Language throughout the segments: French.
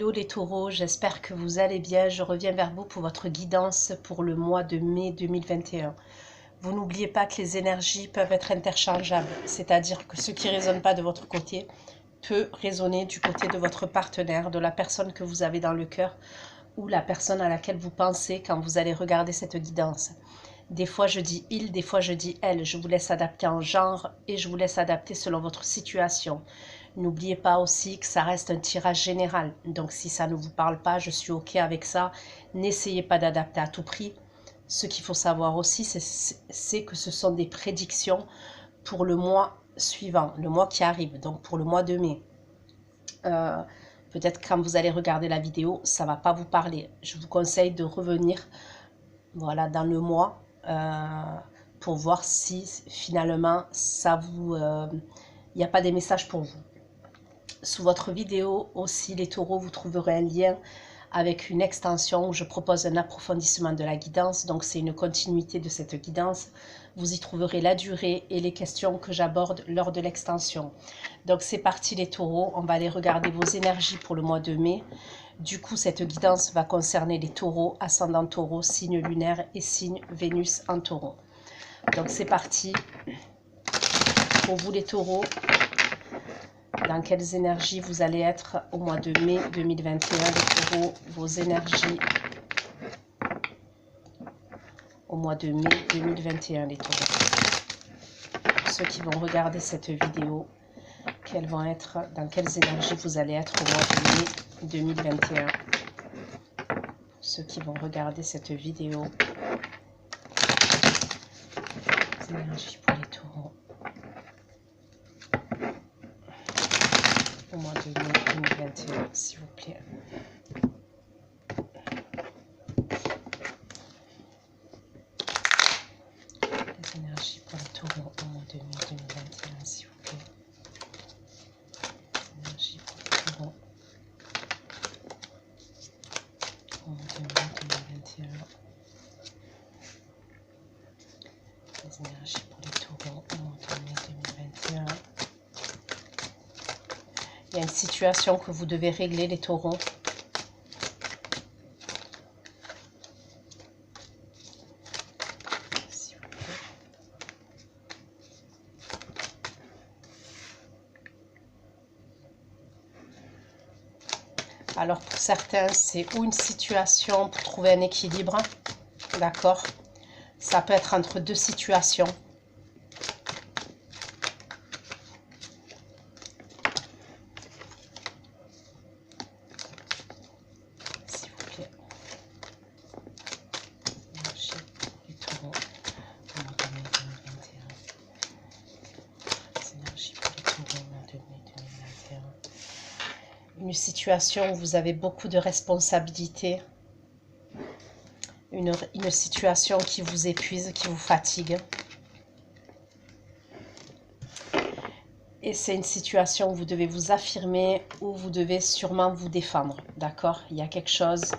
Hello les taureaux, j'espère que vous allez bien. Je reviens vers vous pour votre guidance pour le mois de mai 2021. Vous n'oubliez pas que les énergies peuvent être interchangeables, c'est-à-dire que ce qui ne résonne pas de votre côté peut résonner du côté de votre partenaire, de la personne que vous avez dans le cœur ou la personne à laquelle vous pensez quand vous allez regarder cette guidance. Des fois je dis il, des fois je dis elle. Je vous laisse adapter en genre et je vous laisse adapter selon votre situation. N'oubliez pas aussi que ça reste un tirage général. Donc si ça ne vous parle pas, je suis OK avec ça. N'essayez pas d'adapter à tout prix. Ce qu'il faut savoir aussi, c'est que ce sont des prédictions pour le mois suivant, le mois qui arrive, donc pour le mois de mai. Peut-être quand vous allez regarder la vidéo, ça ne va pas vous parler. Je vous conseille de revenir voilà, dans le mois pour voir si finalement ça vous... il n'y a pas des messages pour vous. Sous votre vidéo aussi, les taureaux, vous trouverez un lien avec une extension où je propose un approfondissement de la guidance. Donc, c'est une continuité de cette guidance. Vous y trouverez la durée et les questions que j'aborde lors de l'extension. Donc, c'est parti les taureaux. On va aller regarder vos énergies pour le mois de mai. Du coup, cette guidance va concerner les taureaux, ascendant taureau, signe lunaire et signe Vénus en taureau. Donc, c'est parti. Pour vous les taureaux, dans quelles énergies vous allez être au mois de mai 2021, les taureaux, vos énergies au mois de mai 2021, les taureaux. Ceux qui vont regarder cette vidéo, dans quelles énergies vous allez être au mois de mai 2021. Ceux qui vont regarder cette vidéo, les énergies pour les taureaux au mois de mai 2021, s'il vous plaît. Les énergies pour les taureaux au mois de mai 2021, s'il vous plaît. Les énergies pour les taureaux au mois de mai 2021. Les énergies pour les taureaux au mois de mai 2021. Il y a une situation que vous devez régler, les taureaux. S'il vous plaît. Alors pour certains, c'est ou une situation pour trouver un équilibre, d'accord? Ça peut être entre deux situations. Une situation où vous avez beaucoup de responsabilités, une situation qui vous épuise, qui vous fatigue. Et c'est une situation où vous devez vous affirmer, où vous devez sûrement vous défendre, d'accord? Il y a quelque chose...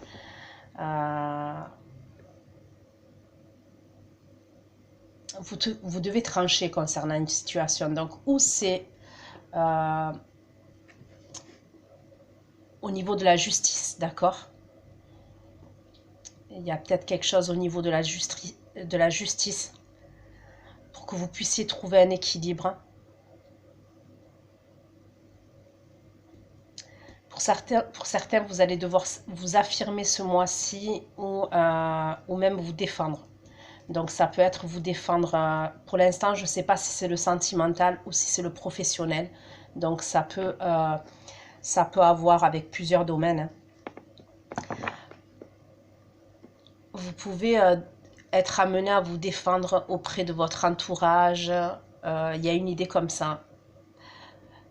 Vous devez trancher concernant une situation. Donc, où c'est... au niveau de la justice, d'accord? Il y a peut-être quelque chose au niveau de la justice pour que vous puissiez trouver un équilibre. Pour certains, vous allez devoir vous affirmer ce mois-ci ou même vous défendre. Donc ça peut être vous défendre, pour l'instant je ne sais pas si c'est le sentimental ou si c'est le professionnel. Donc ça peut avoir avec plusieurs domaines. Vous pouvez être amené à vous défendre auprès de votre entourage. Il y a une idée comme ça,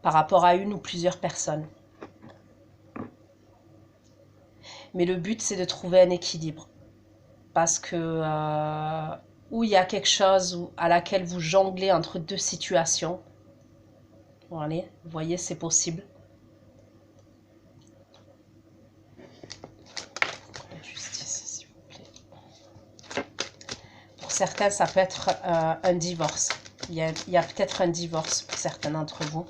par rapport à une ou plusieurs personnes. Mais le but, c'est de trouver un équilibre. Parce que où il y a quelque chose à laquelle vous jonglez entre deux situations. Bon, allez, vous voyez, c'est possible. La justice, s'il vous plaît. Pour certains, ça peut être un divorce. Il y a peut-être un divorce pour certains d'entre vous.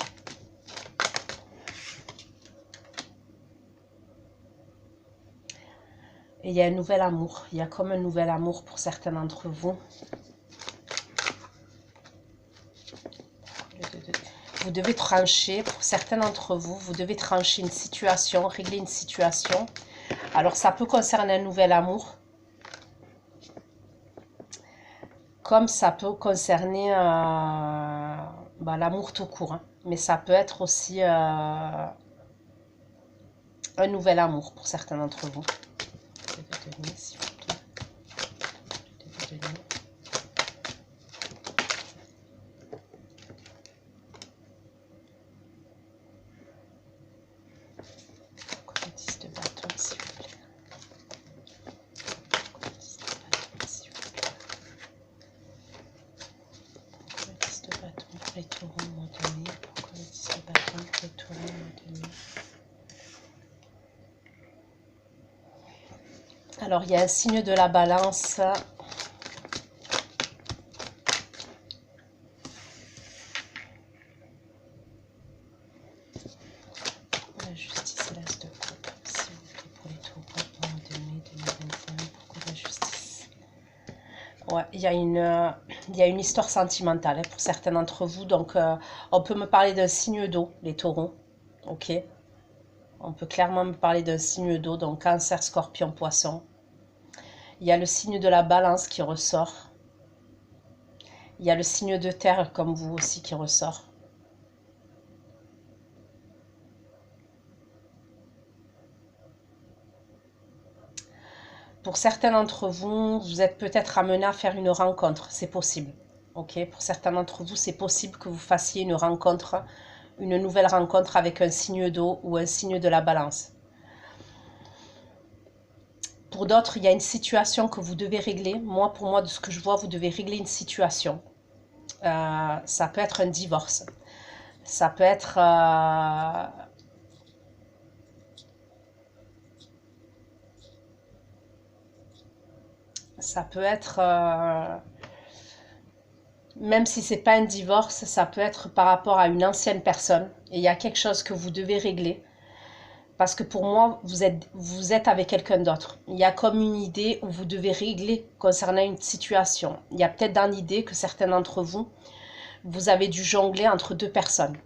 Et il y a un nouvel amour. Il y a comme un nouvel amour pour certains d'entre vous. Vous devez trancher, pour certains d'entre vous, vous devez trancher une situation, régler une situation. Alors, ça peut concerner un nouvel amour, comme ça peut concerner l'amour tout court. Hein. Mais ça peut être aussi un nouvel amour pour certains d'entre vous. Les taureaux m'ont donné. Pourquoi le 10 de bâton pour les taureaux m'ont donné? Alors, il y a un signe de la balance. La justice et l'as de coupe, s'il vous plaît, pour les taureaux au mois de mai 2025. Pourquoi la justice? Ouais, il y a une histoire sentimentale hein, pour certains d'entre vous. Donc, on peut me parler d'un signe d'eau, les taureaux. Ok. On peut clairement me parler d'un signe d'eau, donc Cancer, Scorpion, Poisson. Il y a le signe de la balance qui ressort. Il y a le signe de terre, comme vous aussi, qui ressort. Pour certains d'entre vous, vous êtes peut-être amené à faire une rencontre. C'est possible. Ok. Pour certains d'entre vous, c'est possible que vous fassiez une rencontre, une nouvelle rencontre avec un signe d'eau ou un signe de la balance. Pour d'autres, il y a une situation que vous devez régler. Moi, pour moi, de ce que je vois, vous devez régler une situation. Ça peut être un divorce. Ça peut être... ça peut être... même si c'est pas un divorce, ça peut être par rapport à une ancienne personne. Et il y a quelque chose que vous devez régler. Parce que pour moi, vous êtes avec quelqu'un d'autre. Il y a comme une idée où vous devez régler concernant une situation. Il y a peut-être dans l'idée que certains d'entre vous, vous avez dû jongler entre deux personnes.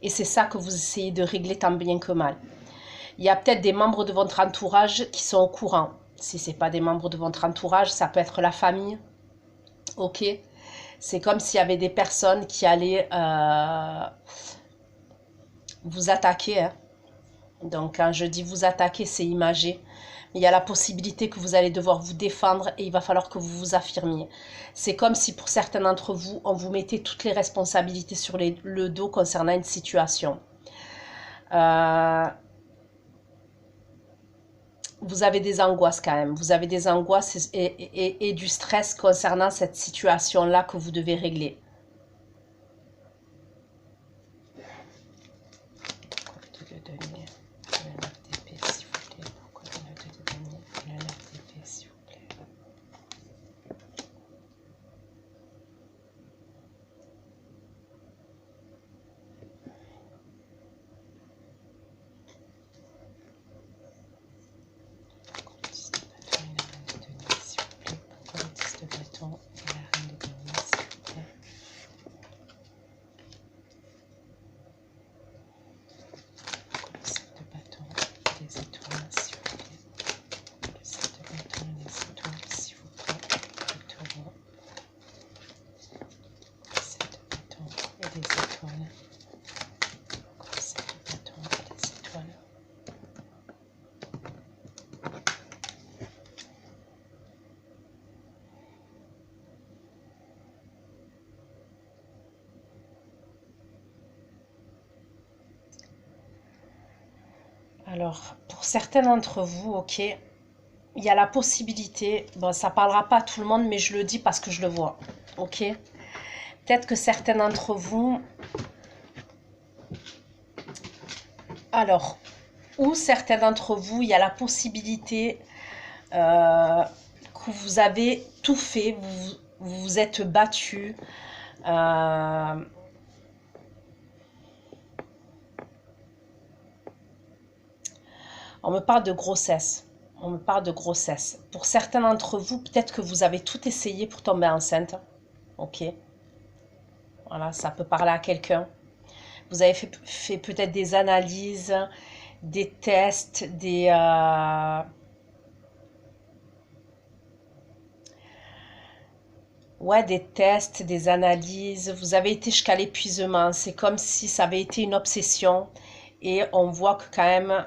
Et c'est ça que vous essayez de régler tant bien que mal. Il y a peut-être des membres de votre entourage qui sont au courant. Si ce n'est pas des membres de votre entourage, ça peut être la famille. Ok. C'est comme s'il y avait des personnes qui allaient vous attaquer. Hein. Donc quand je dis vous attaquer, c'est imagé. Mais il y a la possibilité que vous allez devoir vous défendre et il va falloir que vous vous affirmiez. C'est comme si pour certains d'entre vous, on vous mettait toutes les responsabilités sur le dos concernant une situation. Vous avez des angoisses quand même. Vous avez des angoisses et du stress concernant cette situation-là que vous devez régler. Alors, pour certains d'entre vous, ok, il y a la possibilité, bon, ça parlera pas à tout le monde, mais je le dis parce que je le vois, ok. Peut-être que certains d'entre vous, alors, ou certains d'entre vous, il y a la possibilité que vous avez tout fait, vous vous êtes battu. On me parle de grossesse. On me parle de grossesse. Pour certains d'entre vous, peut-être que vous avez tout essayé pour tomber enceinte. Ok. Voilà, ça peut parler à quelqu'un. Vous avez fait peut-être des analyses, des tests, ouais, des tests, des analyses. Vous avez été jusqu'à l'épuisement. C'est comme si ça avait été une obsession. Et on voit que quand même,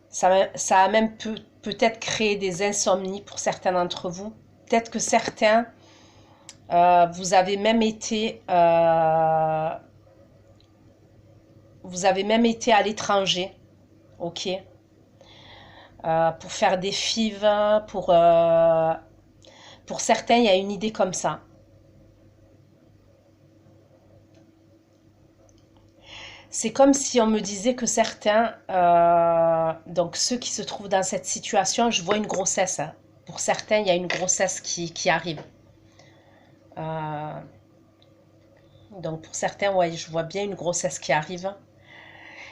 ça a même peut-être créé des insomnies pour certains d'entre vous. Peut-être que certains, vous avez même été à l'étranger, ok, pour faire des fives, pour certains, il y a une idée comme ça. C'est comme si on me disait que certains, donc ceux qui se trouvent dans cette situation, je vois une grossesse, hein. Pour certains, il y a une grossesse qui arrive. Donc pour certains, ouais, je vois bien une grossesse qui arrive.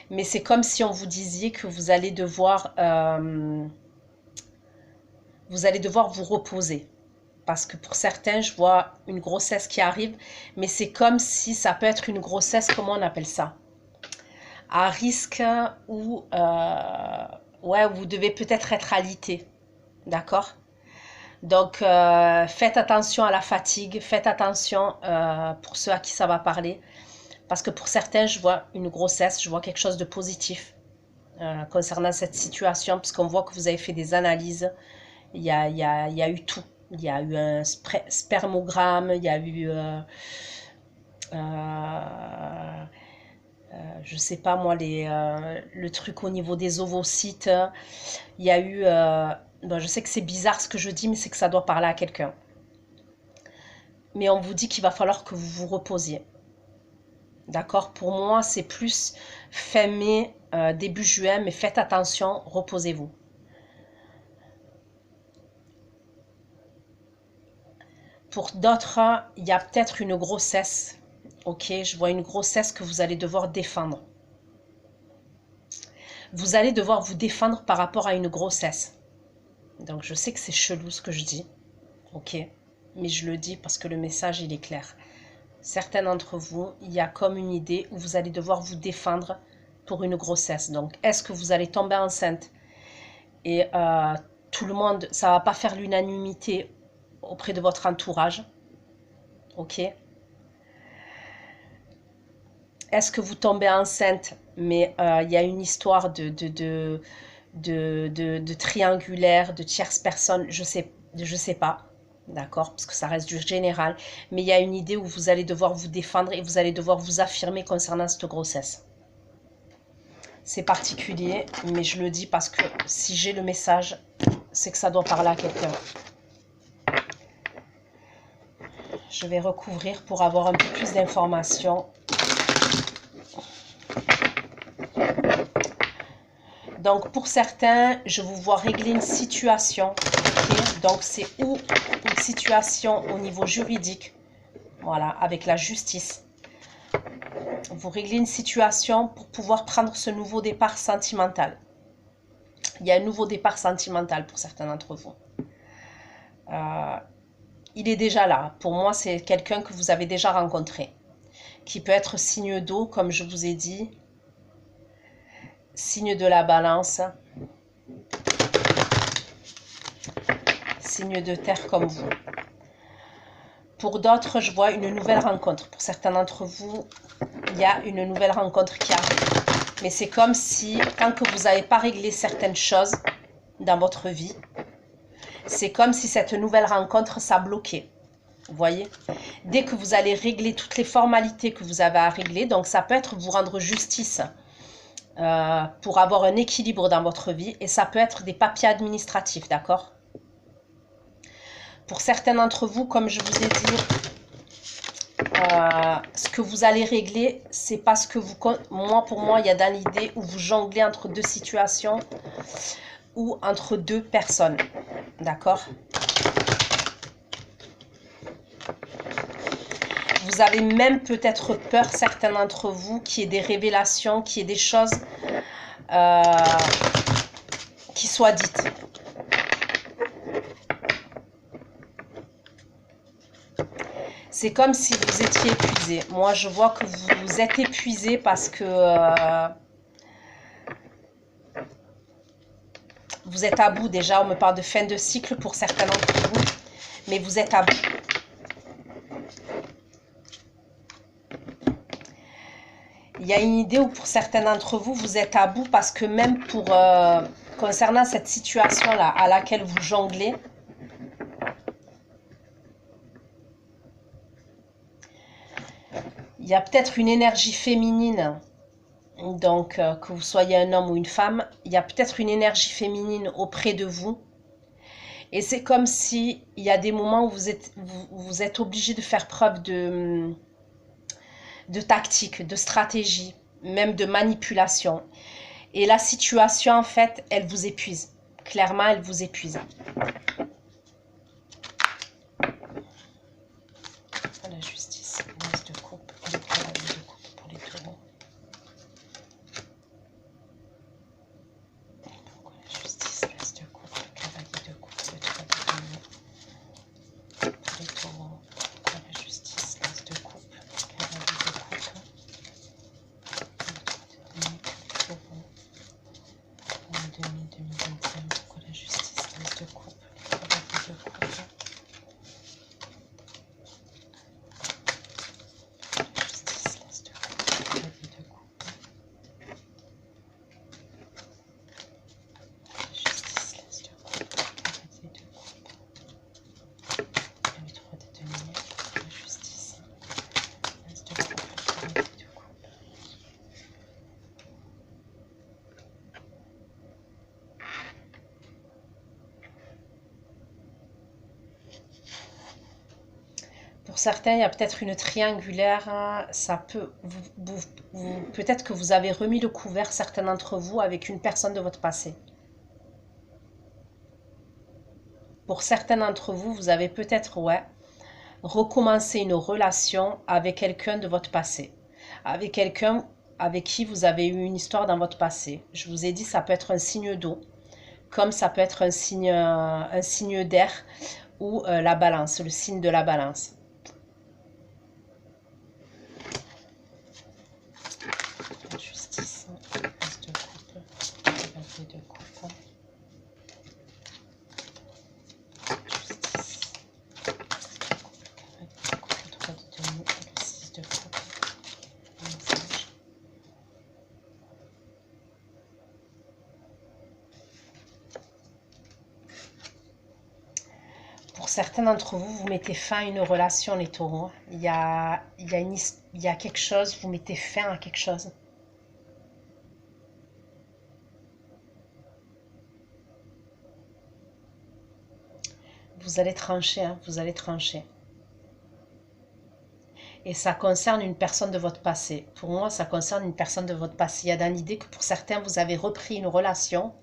Mais c'est comme si on vous disait que vous allez devoir vous reposer. Parce que pour certains, je vois une grossesse qui arrive, mais c'est comme si ça peut être une grossesse, comment on appelle ça? À risque ou ouais, vous devez peut-être être alité, d'accord? Donc faites attention à la fatigue, faites attention pour ceux à qui ça va parler, parce que pour certains, je vois une grossesse, je vois quelque chose de positif concernant cette situation, parce qu'on voit que vous avez fait des analyses, il y a eu tout. Il y a eu un spermogramme, il y a eu je sais pas moi, le truc au niveau des ovocytes. Il y a eu, bon, je sais que c'est bizarre ce que je dis, mais c'est que ça doit parler à quelqu'un. Mais on vous dit qu'il va falloir que vous vous reposiez. D'accord? Pour moi, c'est plus fin mai, début juin, mais faites attention, reposez-vous. Pour d'autres, il y a peut-être une grossesse. Ok, je vois une grossesse que vous allez devoir défendre. Vous allez devoir vous défendre par rapport à une grossesse. Donc je sais que c'est chelou ce que je dis. Ok, mais je le dis parce que le message il est clair. Certains d'entre vous, il y a comme une idée où vous allez devoir vous défendre pour une grossesse. Donc est-ce que vous allez tomber enceinte et tout le monde, ça va pas faire l'unanimité auprès de votre entourage? Ok. Est-ce que vous tombez enceinte, mais il y a une histoire de triangulaire, de tierce personne, je sais pas, d'accord, parce que ça reste du général, mais il y a une idée où vous allez devoir vous défendre et vous allez devoir vous affirmer concernant cette grossesse. C'est particulier, mais je le dis parce que si j'ai le message, c'est que ça doit parler à quelqu'un. Je vais recouvrir pour avoir un peu plus d'informations. Donc pour certains, je vous vois régler une situation. Okay? Donc c'est ou une situation au niveau juridique, voilà, avec la justice. Vous réglez une situation pour pouvoir prendre ce nouveau départ sentimental. Il y a un nouveau départ sentimental pour certains d'entre vous. Il est déjà là. Pour moi, c'est quelqu'un que vous avez déjà rencontré, qui peut être signe d'eau, comme je vous ai dit, signe de la balance, signe de terre comme vous. Pour d'autres, je vois une nouvelle rencontre. Pour certains d'entre vous, il y a une nouvelle rencontre qui arrive. Mais c'est comme si, tant que vous n'avez pas réglé certaines choses dans votre vie, c'est comme si cette nouvelle rencontre, ça bloquait. Vous voyez? Dès que vous allez régler toutes les formalités que vous avez à régler, donc ça peut être vous rendre justice pour avoir un équilibre dans votre vie, et ça peut être des papiers administratifs, d'accord? Pour certains d'entre vous, comme je vous ai dit, ce que vous allez régler, c'est parce que vous... pour moi, il y a dans l'idée où vous jonglez entre deux situations ou entre deux personnes, d'accord? Vous avez même peut-être peur, certains d'entre vous, qu'il y ait des révélations, qu'il y ait des choses qui soit dite. C'est comme si vous étiez épuisé. Moi, je vois que vous êtes épuisé parce que vous êtes à bout. Déjà, on me parle de fin de cycle pour certains d'entre vous, mais vous êtes à bout. Il y a une idée où pour certains d'entre vous, vous êtes à bout parce que même pour concernant cette situation-là à laquelle vous jonglez, il y a peut-être une énergie féminine, donc que vous soyez un homme ou une femme, il y a peut-être une énergie féminine auprès de vous. Et c'est comme si il y a des moments où vous êtes obligé de faire preuve de tactique, de stratégie, même de manipulation. Et la situation, en fait, elle vous épuise. Clairement, elle vous épuise. La justice, l'as de coupe, le cavalier de coupe pour les taureaux. Pourquoi la justice, l'as de coupe, le cavalier de coupe, le 3 de denier pour les taureaux. Pourquoi la justice, l'as de coupe, le cavalier de coupe, le 3 de denier pour les taureaux. En 2021, pourquoi la justice, l'as de coupe, le cavalier de coupe. Pour certains, il y a peut-être une triangulaire. Ça peut, peut-être que vous avez remis le couvert, certains d'entre vous, avec une personne de votre passé. Pour certains d'entre vous, vous avez peut-être, recommencé une relation avec quelqu'un de votre passé. Avec quelqu'un avec qui vous avez eu une histoire dans votre passé. Je vous ai dit, ça peut être un signe d'eau, comme ça peut être un signe d'air ou la balance, le signe de la balance. Justice, as de coupe, cavalier de coupe. Justice, as de coupe, cavalier de coupe, le 3 de denier et le 6 de coupe. Message. Pour certains d'entre vous, vous mettez fin à une relation, les taureaux. Il y a quelque chose, vous mettez fin à quelque chose. Vous allez trancher, hein, vous allez trancher. Et ça concerne une personne de votre passé. Pour moi, ça concerne une personne de votre passé. Il y a dans l'idée que pour certains, vous avez repris une relation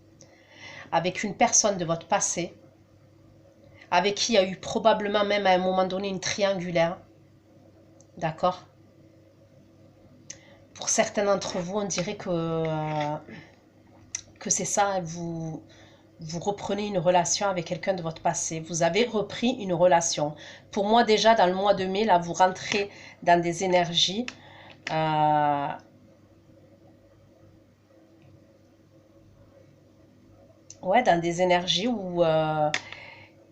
avec une personne de votre passé, avec qui il y a eu probablement même à un moment donné une triangulaire. D'accord? Pour certains d'entre vous, on dirait que c'est ça, vous reprenez une relation avec quelqu'un de votre passé. Vous avez repris une relation. Pour moi, déjà, dans le mois de mai, là, vous rentrez dans des énergies. Dans des énergies où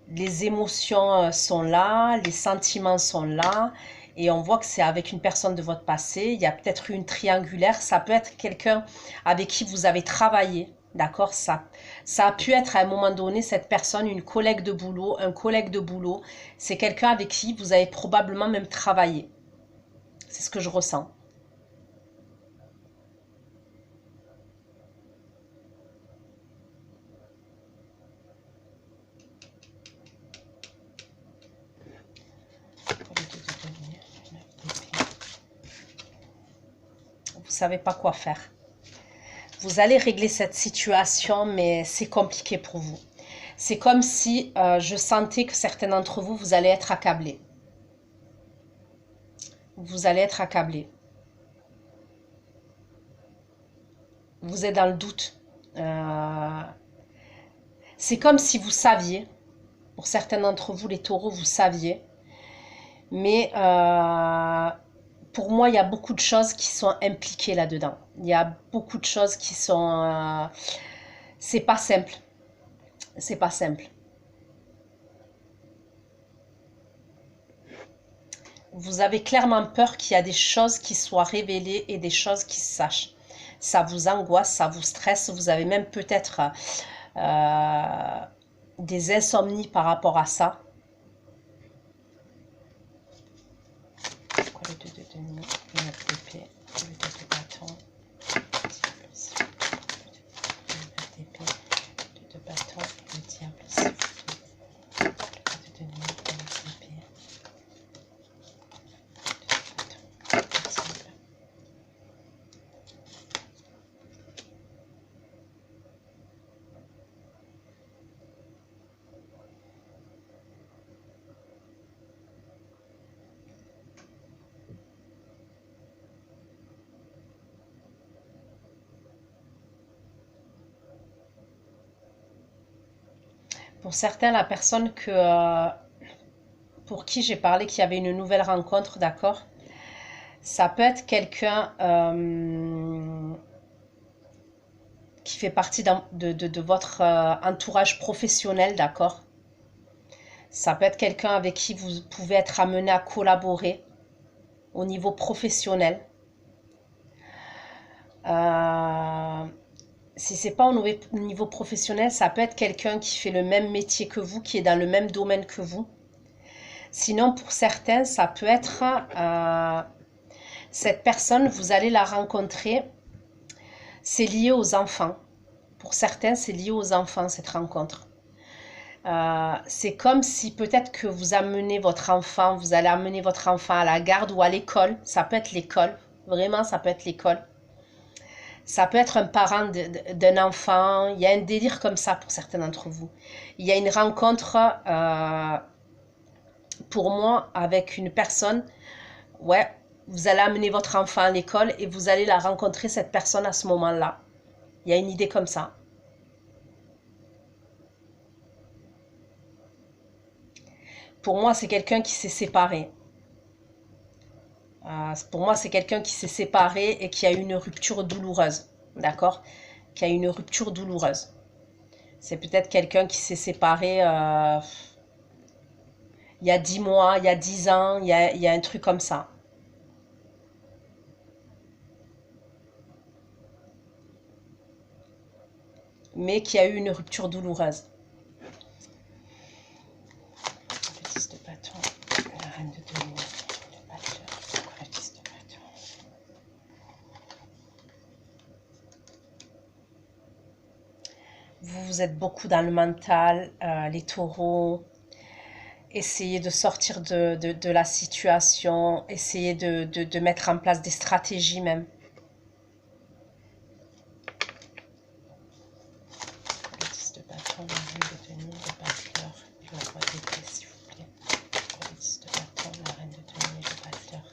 les émotions sont là, les sentiments sont là. Et on voit que c'est avec une personne de votre passé. Il y a peut-être une triangulaire. Ça peut être quelqu'un avec qui vous avez travaillé. D'accord, ça a pu être à un moment donné, cette personne, une collègue de boulot, un collègue de boulot. C'est quelqu'un avec qui vous avez probablement même travaillé. C'est ce que je ressens. Vous savez pas quoi faire. Vous allez régler cette situation, mais c'est compliqué pour vous. C'est comme si je sentais que certains d'entre vous, vous allez être accablés. Vous allez être accablés. vous êtes dans le doute. C'est comme si vous saviez, pour certains d'entre vous, les taureaux, vous saviez. Mais pour moi, il y a beaucoup de choses qui sont impliquées là-dedans. Il y a beaucoup de choses qui sont... c'est pas simple. C'est pas simple. Vous avez clairement peur qu'il y a des choses qui soient révélées et des choses qui se sachent. Ça vous angoisse, ça vous stresse. Vous avez même peut-être des insomnies par rapport à ça. Pourquoi le 2 de denier, le 9 d'épée, le 2 de bâton, le 9 d'épée, le 2 de bâton, le diable, s'il vous plaît. Le 2 de denier, le 9 d'épée. Pour certains, la personne pour qui j'ai parlé qu'il y avait une nouvelle rencontre, d'accord? Ça peut être quelqu'un qui fait partie de votre entourage professionnel, d'accord? Ça peut être quelqu'un avec qui vous pouvez être amené à collaborer au niveau professionnel. Si c'est pas au niveau professionnel, ça peut être quelqu'un qui fait le même métier que vous, qui est dans le même domaine que vous. Sinon, pour certains, ça peut être cette personne, vous allez la rencontrer, c'est lié aux enfants. Pour certains, c'est lié aux enfants, cette rencontre. C'est comme si peut-être que vous amenez votre enfant, vous allez amener votre enfant à la garde ou à l'école. Ça peut être l'école, vraiment, ça peut être l'école. Ça peut être un parent d'un enfant. Il y a un délire comme ça pour certains d'entre vous. Il y a une rencontre, pour moi, avec une personne. Ouais, vous allez amener votre enfant à l'école et vous allez la rencontrer, cette personne, à ce moment-là. Il y a une idée comme ça. Pour moi, c'est quelqu'un qui s'est séparé. Pour moi, c'est quelqu'un qui s'est séparé et qui a eu une rupture douloureuse. D'accord? Qui a eu une rupture douloureuse. C'est peut-être quelqu'un qui s'est séparé il y a 10 mois, il y a 10 ans, il y a un truc comme ça. Mais qui a eu une rupture douloureuse. Le 10 de bâton, la reine de denier, le batteur, le 10 de bâton. Vous êtes beaucoup dans le mental, les taureaux. Essayez de sortir de la situation, essayez de mettre en place des stratégies même. Le 10 de bâton, la reine de denier, le batteur et le roi d'épée, s'il vous plaît. Le 10 de bâton, la reine de denier, le batteur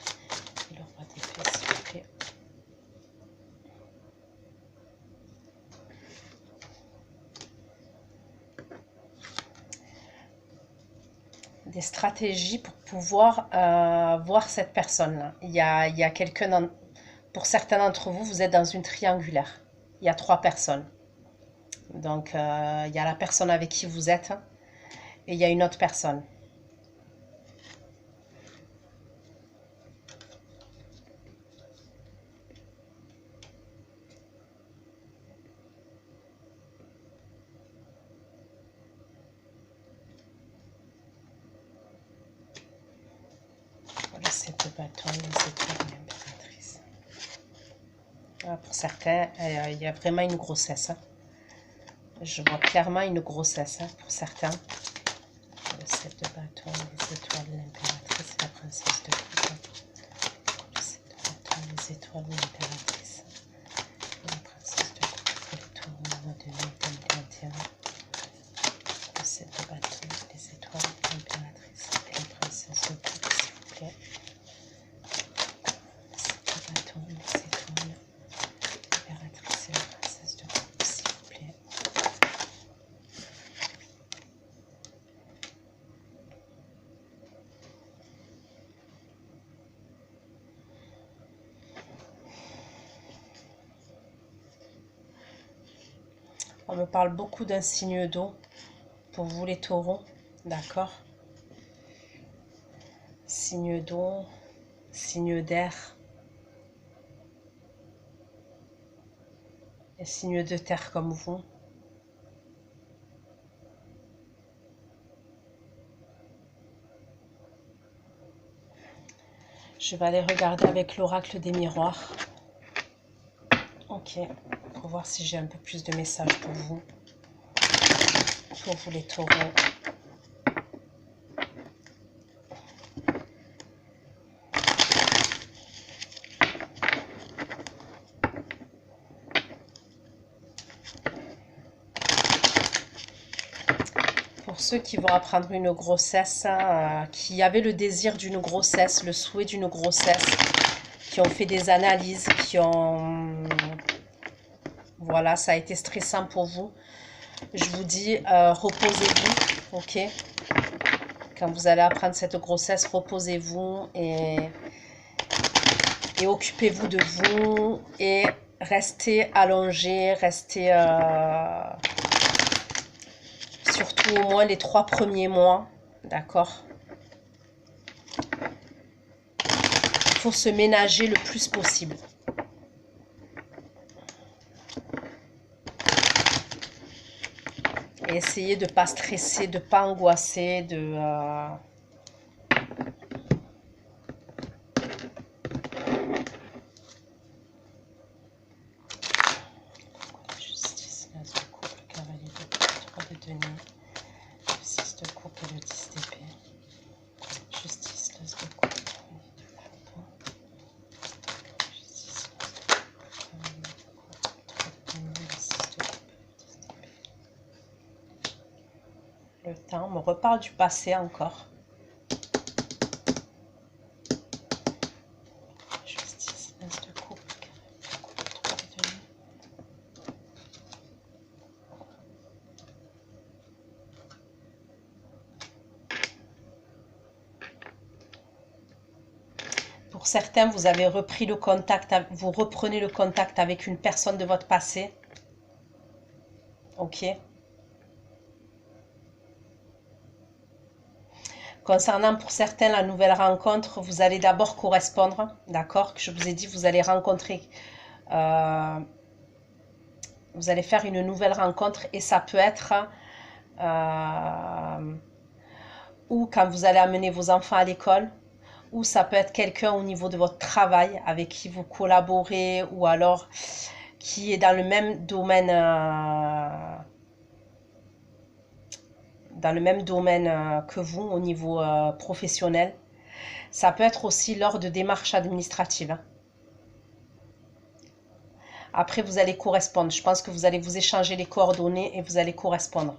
et le roi d'épée, s'il vous plaît. Des stratégies pour pouvoir voir cette personne-là. Il y a quelqu'un, pour certains d'entre vous, vous êtes dans une triangulaire. Il y a 3 personnes. Donc, il y a la personne avec qui vous êtes et il y a une autre personne. Le 7 de bâton, les étoiles de l'impératrice. Pour certains, il y a vraiment une grossesse. Je vois clairement une grossesse pour certains. Le 7 de bâton, les étoiles de l'impératrice et la princesse de coupe. Le 7 de bâton, les étoiles de l'impératrice et la princesse de coupe. Le tournement de mai 2021. Le 7 de bâton, les étoiles de l'impératrice et la princesse de coupe, s'il vous plaît. Le 7 de bâton, les étoiles, l'impératrice et la princesse. On me parle beaucoup d'un signe d'eau pour vous les taureaux, d'accord? Signe d'eau, signe d'air et signe de terre comme vous. Je vais aller regarder avec l'oracle des miroirs. Ok, pour voir si j'ai un peu plus de messages pour vous les taureaux. Pour ceux qui vont apprendre une grossesse, qui avaient le désir d'une grossesse, le souhait d'une grossesse, qui ont fait des analyses, qui ont... Voilà, ça a été stressant pour vous. Je vous dis, reposez-vous, ok? Quand vous allez apprendre cette grossesse, reposez-vous et occupez-vous de vous et restez allongé, restez surtout au moins les 3 premiers mois, d'accord? Il faut se ménager le plus possible. Et essayez de ne pas stresser, de ne pas angoisser, de... Justice, l'as de coupe, le cavalier de coupe, 3 de denier, le 6 de coupe et le 10 d'épée. Justice, l'as de coupe, le cavalier de coupe. Justice, l'as de coupe, le cavalier de coupe, 3 de denier, le 6 de coupe et le 10 d'épée. Le temps me reparle du passé encore. Justice, l'as de coupe, le cavalier de coupe, 3 de denier. Pour certains, vous avez repris le contact, vous reprenez le contact avec une personne de votre passé. Ok. Concernant pour certains la nouvelle rencontre, vous allez d'abord correspondre, d'accord? Je vous ai dit, vous allez rencontrer, vous allez faire une nouvelle rencontre et ça peut être ou quand vous allez amener vos enfants à l'école, ou ça peut être quelqu'un au niveau de votre travail avec qui vous collaborez ou alors qui est dans le même domaine que vous au niveau professionnel. Ça peut être aussi lors de démarches administratives. Après, vous allez correspondre. Je pense que vous allez vous échanger les coordonnées et vous allez correspondre.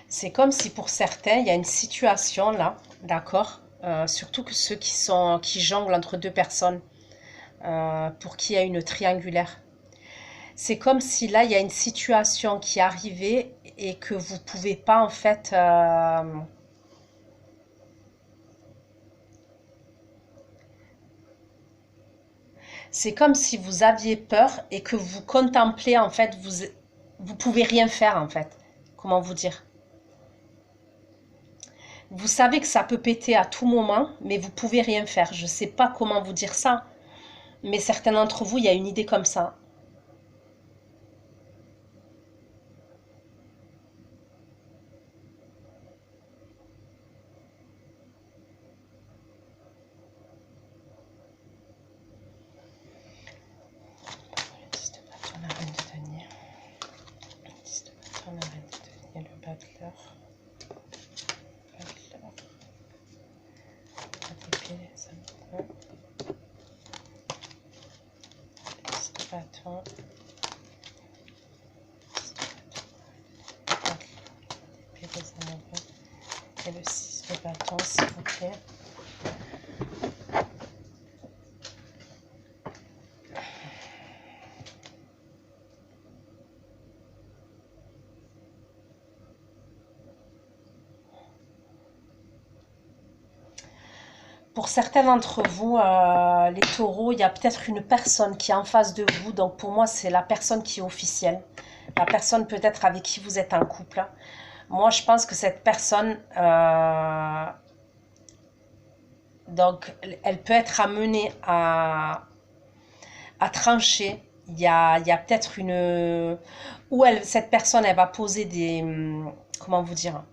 C'est comme si pour certains, il y a une situation là, d'accord, surtout que ceux qui jonglent entre deux personnes, pour qui il y a une triangulaire. C'est comme si là, il y a une situation qui est arrivée et que vous ne pouvez pas en fait... c'est comme si vous aviez peur et que vous contemplez en fait, vous pouvez rien faire en fait. Comment vous dire? Vous savez que ça peut péter à tout moment, mais vous pouvez rien faire. Je ne sais pas comment vous dire ça, mais certains d'entre vous, il y a une idée comme ça. Et le 6 de bâton, s'il vous plaît. Pour certains d'entre vous, les taureaux, il y a peut-être une personne qui est en face de vous. Donc pour moi, c'est la personne qui est officielle. La personne peut-être avec qui vous êtes en couple. Moi, je pense que cette personne, donc, elle peut être amenée à trancher. Il y a peut-être une... Ou cette personne, elle va poser des... Comment vous dire?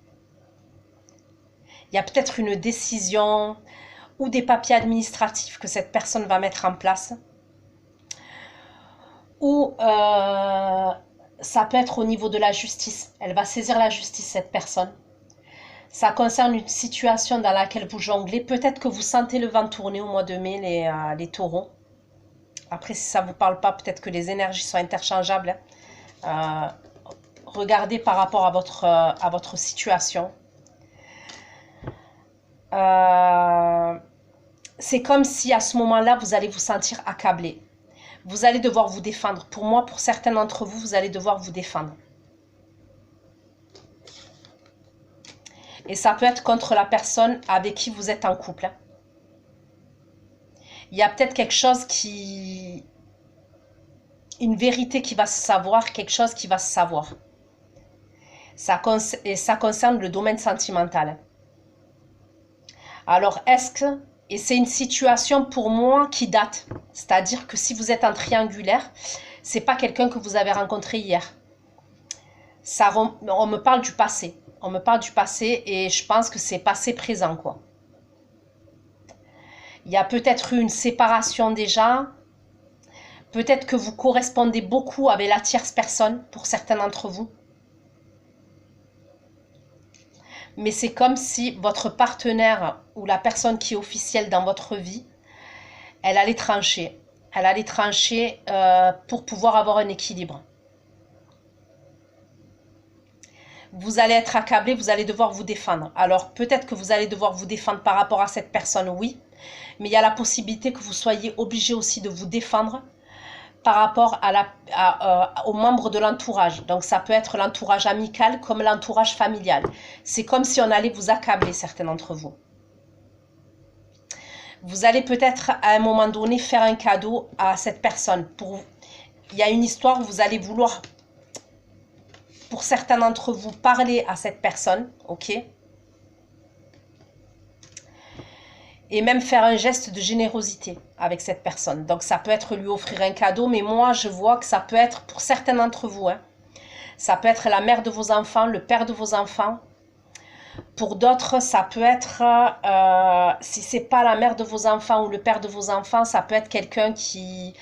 Il y a peut-être une décision ou des papiers administratifs que cette personne va mettre en place. Ou ça peut être au niveau de la justice. Elle va saisir la justice, cette personne. Ça concerne une situation dans laquelle vous jonglez. Peut-être que vous sentez le vent tourner au mois de mai, les taureaux. Après, si ça ne vous parle pas, peut-être que les énergies sont interchangeables. Regardez par rapport à votre situation. C'est comme si à ce moment-là, vous allez vous sentir accablé. Vous allez devoir vous défendre. Pour moi, pour certains d'entre vous, vous allez devoir vous défendre. Et ça peut être contre la personne avec qui vous êtes en couple. Il y a peut-être quelque chose qui... Une vérité qui va se savoir, quelque chose qui va se savoir. Et ça concerne le domaine sentimental. Alors, est-ce que... Et c'est une situation pour moi qui date. C'est-à-dire que si vous êtes en triangulaire, c'est pas quelqu'un que vous avez rencontré hier. On me parle du passé. On me parle du passé et je pense que c'est passé présent, quoi. Il y a peut-être eu une séparation déjà. Peut-être que vous correspondez beaucoup avec la tierce personne pour certains d'entre vous. Mais c'est comme si votre partenaire ou la personne qui est officielle dans votre vie, elle allait trancher. Elle allait trancher pour pouvoir avoir un équilibre. Vous allez être accablé, vous allez devoir vous défendre. Alors peut-être que vous allez devoir vous défendre par rapport à cette personne, oui. Mais il y a la possibilité que vous soyez obligé aussi de vous défendre par rapport aux membres de l'entourage. Donc ça peut être l'entourage amical comme l'entourage familial. C'est comme si on allait vous accabler, certains d'entre vous. Vous allez peut-être à un moment donné faire un cadeau à cette personne. Il y a une histoire où vous allez vouloir, pour certains d'entre vous, parler à cette personne, ok? Et même faire un geste de générosité avec cette personne. Donc ça peut être lui offrir un cadeau, mais moi je vois que ça peut être pour certains d'entre vous. Hein, ça peut être la mère de vos enfants, le père de vos enfants. Pour d'autres, ça peut être, si c'est pas la mère de vos enfants ou le père de vos enfants, ça peut être quelqu'un qui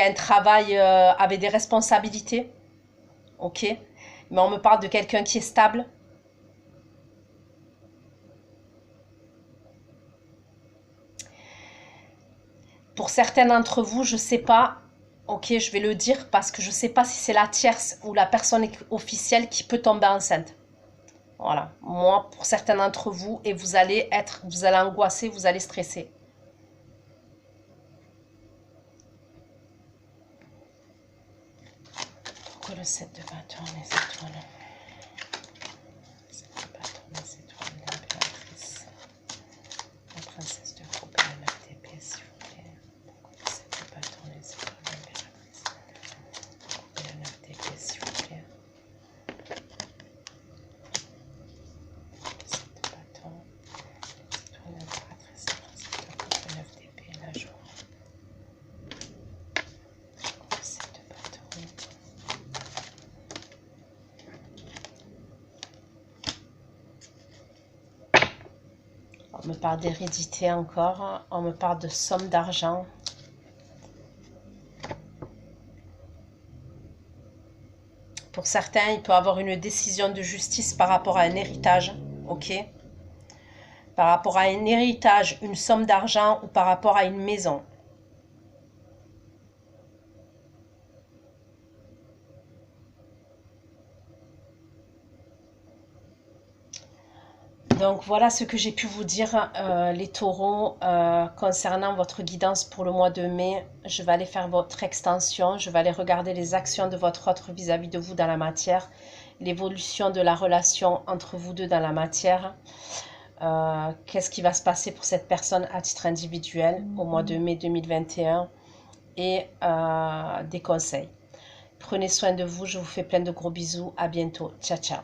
a un travail avec des responsabilités. Ok? Mais on me parle de quelqu'un qui est stable. Pour certains d'entre vous, je ne sais pas, ok, je vais le dire parce que je ne sais pas si c'est la tierce ou la personne officielle qui peut tomber enceinte. Voilà, moi, pour certains d'entre vous, et vous allez angoisser, vous allez stresser. Pourquoi le 7 de bâton, les étoiles? 7 de bâton, les étoiles, l'impératrice. La princesse de coupe et la 9 d'épée, s'il vous plaît. Pourquoi le 7 de bâton, les étoiles, l'impératrice. Coupe et la 9 d'épée, s'il vous plaît. Le 7 de bâton, les étoiles, l'impératrice, la princesse de coupe et la 9 d'épée, la joie. Le 7 de bâton. On me parle d'hérédité encore, on me parle de somme d'argent. Pour certains, il peut y avoir une décision de justice par rapport à un héritage, ok? Par rapport à un héritage, une somme d'argent ou par rapport à une maison. Donc voilà ce que j'ai pu vous dire les taureaux concernant votre guidance pour le mois de mai. Je vais aller faire votre extension, je vais aller regarder les actions de votre autre vis-à-vis de vous dans la matière, l'évolution de la relation entre vous deux dans la matière. qu'est-ce qui va se passer pour cette personne à titre individuel au mois de mai 2021 et des conseils. Prenez soin de vous, je vous fais plein de gros bisous, à bientôt, ciao ciao.